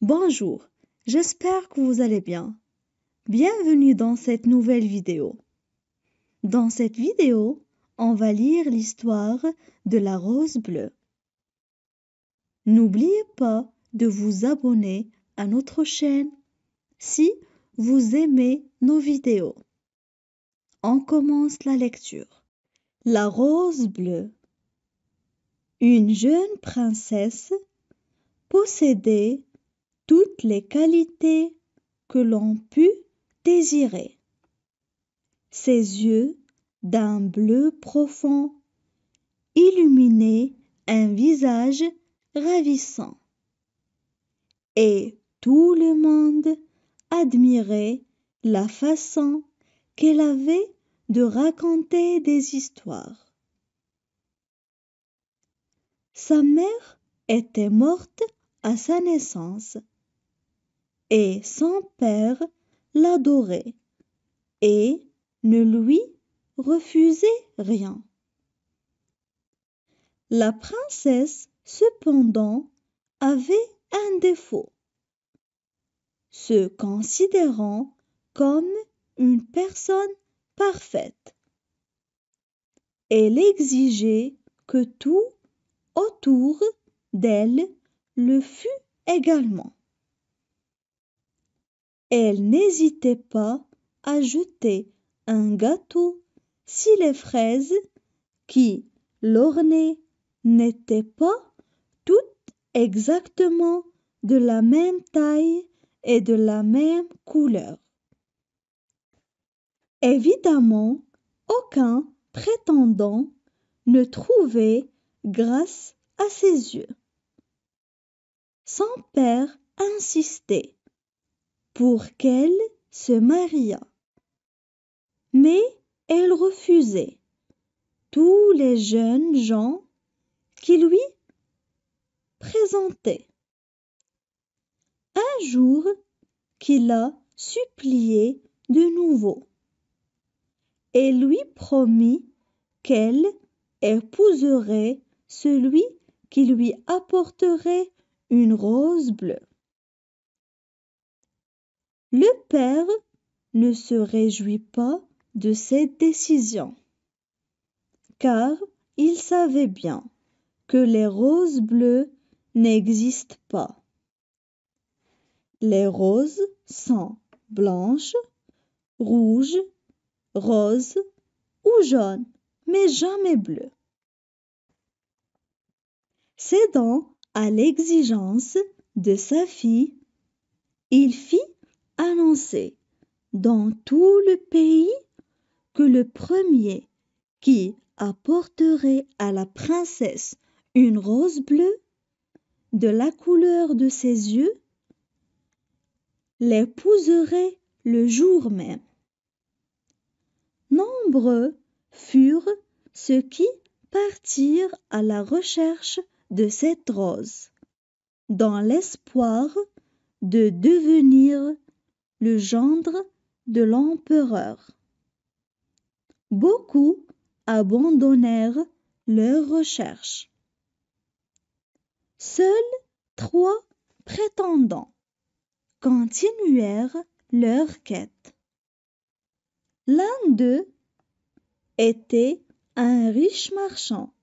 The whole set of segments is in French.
Bonjour, j'espère que vous allez bien. Bienvenue dans cette nouvelle vidéo. Dans cette vidéo, on va lire l'histoire de la rose bleue. N'oubliez pas de vous abonner à notre chaîne si vous aimez nos vidéos. On commence la lecture. La rose bleue. Une jeune princesse possédait toutes les qualités que l'on put désirer. Ses yeux, d'un bleu profond, illuminaient un visage ravissant. Et tout le monde admirait la façon qu'elle avait de raconter des histoires. Sa mère était morte à sa naissance et son père l'adorait et ne lui refusait rien. La princesse, cependant, avait un défaut. Se considérant comme une personne parfaite, elle exigeait que tout autour d'elle le fût également. Elle n'hésitait pas à jeter un gâteau si les fraises qui l'ornaient n'étaient pas toutes exactement de la même taille et de la même couleur. Évidemment, aucun prétendant ne trouvait grâce à ses yeux. Son père insistait pour qu'elle se mariât, mais elle refusait tous les jeunes gens qui lui présentaient. Un jour qu'il la suppliait de nouveau et lui promit qu'elle épouserait celui qui lui apporterait une rose bleue. Le père ne se réjouit pas de cette décision, car il savait bien que les roses bleues n'existent pas. Les roses sont blanches, rouges, roses ou jaunes, mais jamais bleues. Cédant à l'exigence de sa fille, il fit annoncer dans tout le pays que le premier qui apporterait à la princesse une rose bleue de la couleur de ses yeux l'épouserait le jour même. Nombreux furent ceux qui partirent à la recherche de cette rose, dans l'espoir de devenir le gendre de l'empereur. Beaucoup abandonnèrent leurs recherches. Seuls 3 prétendants continuèrent leur quête. L'un d'eux était un riche marchand.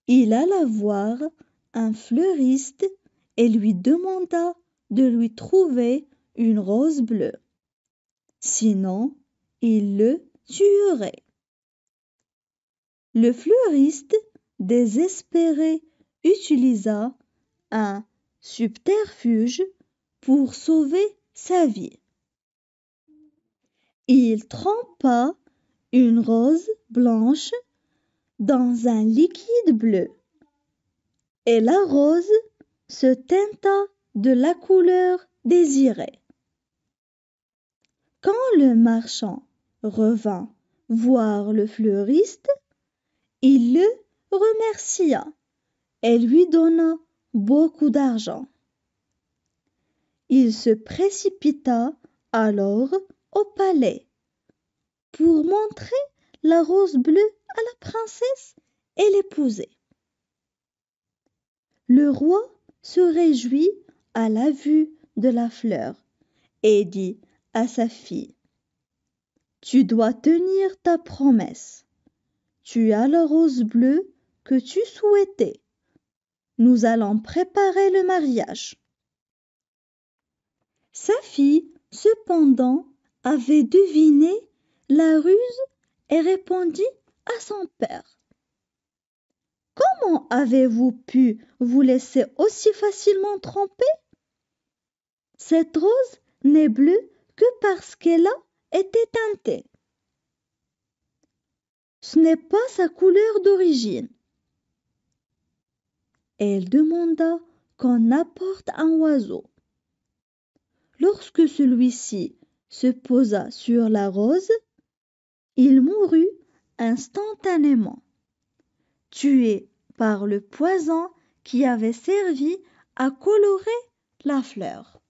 Il alla voir un fleuriste et lui demanda de lui trouver une rose bleue. Sinon, il le tuerait. Le fleuriste, désespéré, utilisa un subterfuge pour sauver sa vie. Il trempa une rose blanche dans un liquide bleu et la rose se teinta de la couleur désirée. Quand le marchand revint voir le fleuriste, il le remercia et lui donna beaucoup d'argent. Il se précipita alors au palais pour montrer la rose bleue à la princesse et l'épouser. Le roi se réjouit à la vue de la fleur et dit à sa fille: Tu dois tenir ta promesse. Tu as la rose bleue que tu souhaitais. Nous allons préparer le mariage. Sa fille, cependant, avait deviné la ruse et répondit à son père: Comment avez-vous pu vous laisser aussi facilement tromper? Cette rose n'est bleue que parce qu'elle a été teintée. Ce n'est pas sa couleur d'origine. Elle demanda qu'on apporte un oiseau. Lorsque celui-ci se posa sur la rose, il mourut instantanément, tué par le poison qui avait servi à colorer la fleur.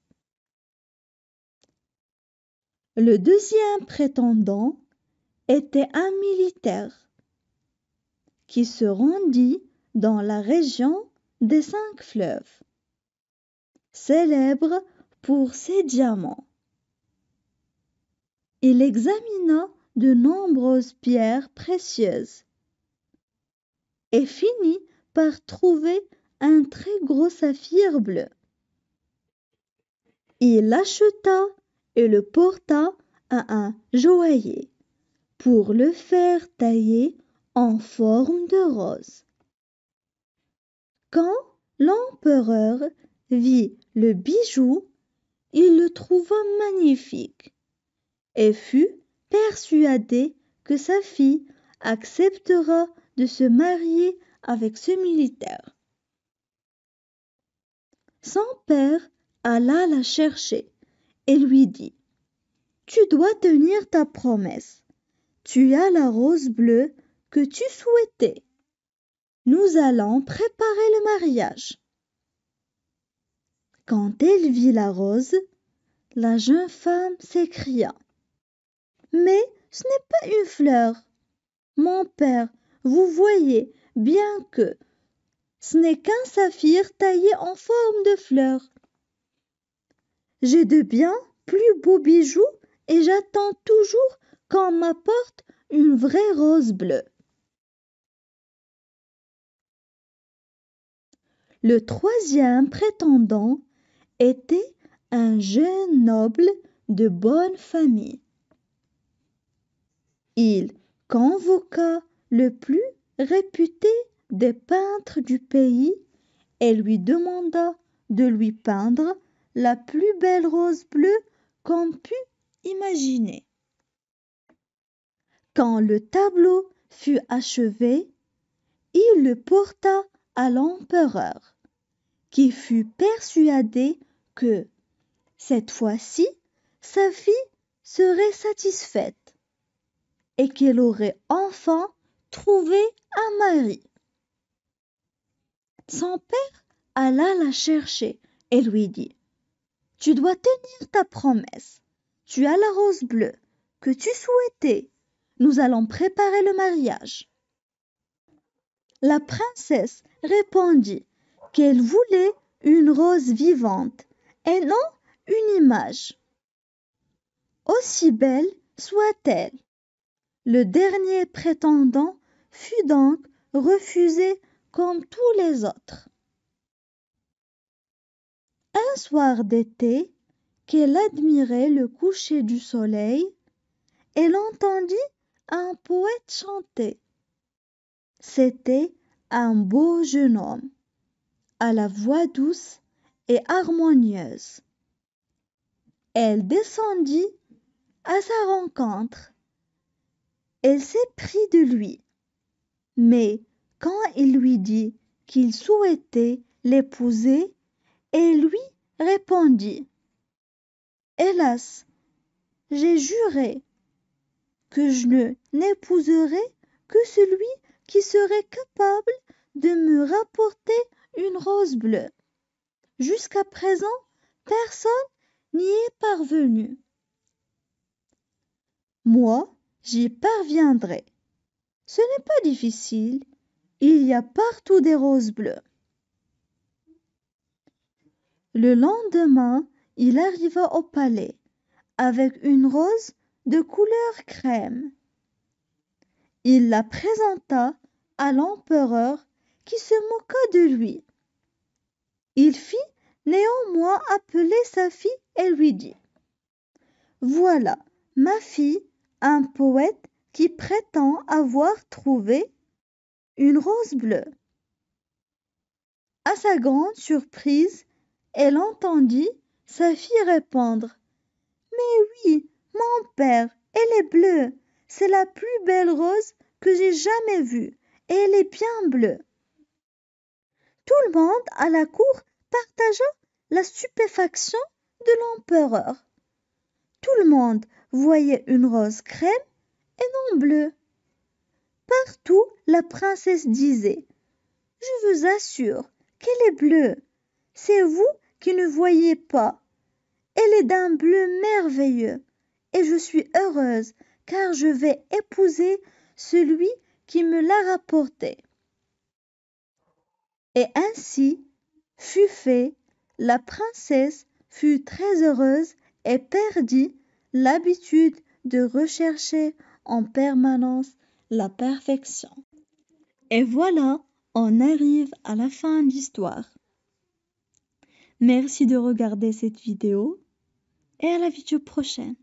Le deuxième prétendant était un militaire qui se rendit dans la région des 5 fleuves, célèbre pour ses diamants. Il examina de nombreuses pierres précieuses et finit par trouver un très gros saphir bleu. Il l'acheta et le porta à un joaillier pour le faire tailler en forme de rose. Quand l'empereur vit le bijou, il le trouva magnifique et fut persuadé que sa fille acceptera de se marier avec ce militaire. Son père alla la chercher et lui dit: Tu dois tenir ta promesse. Tu as la rose bleue que tu souhaitais. Nous allons préparer le mariage. Quand elle vit la rose, la jeune femme s'écria: Mais ce n'est pas une fleur. Mon père, vous voyez bien que ce n'est qu'un saphir taillé en forme de fleur. J'ai de bien plus beaux bijoux et j'attends toujours qu'on m'apporte une vraie rose bleue. Le troisième prétendant était un jeune noble de bonne famille. Il convoqua le plus réputé des peintres du pays et lui demanda de lui peindre la plus belle rose bleue qu'on pût imaginer. Quand le tableau fut achevé, il le porta à l'empereur, qui fut persuadé que, cette fois-ci, sa fille serait satisfaite et qu'elle aurait enfin trouvé un mari. Son père alla la chercher et lui dit: Tu dois tenir ta promesse. Tu as la rose bleue que tu souhaitais. Nous allons préparer le mariage. La princesse répondit qu'elle voulait une rose vivante et non une image. Aussi belle soit-elle. Le dernier prétendant fut donc refusé comme tous les autres. Un soir d'été, qu'elle admirait le coucher du soleil, elle entendit un poète chanter. C'était un beau jeune homme, à la voix douce et harmonieuse. Elle descendit à sa rencontre. Elle s'éprit de lui, mais quand il lui dit qu'il souhaitait l'épouser, elle lui répondit: Hélas, j'ai juré que je ne n'épouserai que celui qui serait capable de me rapporter une rose bleue. Jusqu'à présent, personne n'y est parvenu. Moi, j'y parviendrai. Ce n'est pas difficile, il y a partout des roses bleues. Le lendemain, il arriva au palais avec une rose de couleur crème. Il la présenta à l'empereur qui se moqua de lui. Il fit néanmoins appeler sa fille et lui dit: Voilà ma fille, un poète qui prétend avoir trouvé une rose bleue. À sa grande surprise, elle entendit sa fille répondre: Mais oui, mon père, elle est bleue. C'est la plus belle rose que j'ai jamais vue, et elle est bien bleue. Tout le monde à la cour partagea la stupéfaction de l'empereur. Tout le monde voyait une rose crème et non bleue. Partout, la princesse disait: Je vous assure qu'elle est bleue. C'est vous qui ne voyez pas. Elle est d'un bleu merveilleux, et je suis heureuse car je vais épouser celui qui me l'a rapportée. Et ainsi fut fait. La princesse fut très heureuse et perdit l'habitude de rechercher en permanence la perfection. Et voilà, on arrive à la fin de l'histoire. Merci de regarder cette vidéo et à la vidéo prochaine.